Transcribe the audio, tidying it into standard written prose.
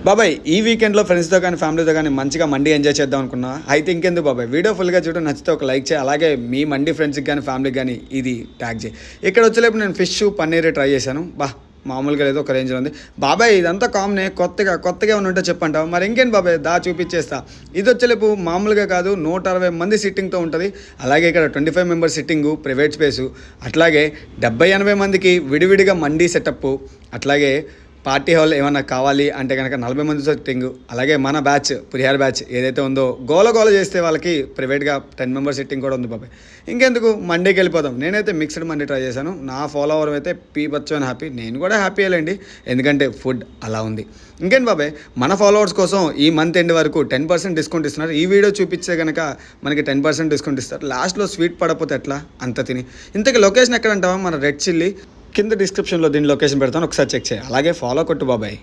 బాబాయ్ ఈ వీకెండ్లో ఫ్రెండ్స్తో కానీ ఫ్యామిలీతో కానీ మంచిగా మండి ఎంజాయ్ చేద్దాం అనుకున్నా. అయితే ఇంకెందుకు బాబాయ్, వీడియో ఫుల్గా చూడడం నచ్చితే ఒక లైక్ చేయి. అలాగే మీ మండి ఫ్రెండ్స్కి కానీ ఫ్యామిలీకి కానీ ఇది ట్యాగ్ చేయి. ఇక్కడ వచ్చేలేపు నేను ఫిష్ పన్నీర్ ట్రై చేశాను. మామూలుగా లేదు, ఒక రేంజ్లో ఉంది. బాబాయ్ ఇదంతా కామనే, కొత్తగా ఏమైనా ఉంటే చెప్పంటావు. మరి ఇంకేంటి బాబాయ్, చూపించేస్తా. ఇది వచ్చేలేపు మామూలుగా కాదు, 160 మంది సిట్టింగ్తో ఉంటుంది. అలాగే ఇక్కడ 25 మెంబర్స్ సిట్టింగు, ప్రైవేట్ స్పేసు, అట్లాగే 70-80 మందికి విడివిడిగా మండీ సెటప్, అట్లాగే పార్టీ హాల్ ఏమన్నా కావాలి అంటే కనుక 40 మంది సిట్టింగ్. అలాగే మన బ్యాచ్ పులిహార బ్యాచ్ ఏదైతే ఉందో గోల చేస్తే వాళ్ళకి ప్రైవేట్గా 10 మెంబర్స్ సిట్టింగ్ కూడా ఉంది బాబాయ్. ఇంకెందుకు మండీకి వెళ్ళిపోదాం. నేనైతే మిక్స్డ్ మండీ ట్రై చేశాను. నా ఫాలోవర్ అయితే పీపచ్చని హ్యాపీ, నేను కూడా హ్యాపీ అయ్యండి, ఎందుకంటే ఫుడ్ అలా ఉంది. ఇంకేంటి బాబాయ్, మన ఫాలోవర్స్ కోసం ఈ మంత్ ఎండ్ వరకు 10% డిస్కౌంట్ ఇస్తున్నారు. ఈ వీడియో చూపించే కనుక మనకి 10% డిస్కౌంట్ ఇస్తారు. లాస్ట్లో స్వీట్ పడకపోతే ఎట్లా, అంత తిని. ఇంతకీ లొకేషన్ ఎక్కడ అంటావా, మన రెడ్ చిల్లీ కింద డిస్క్రిప్షన్లో దీని లొకేషన్ పెడతాను, ఒకసారి చెక్ చేయి. అలాగే ఫాలో కొట్టు బాబాయ్.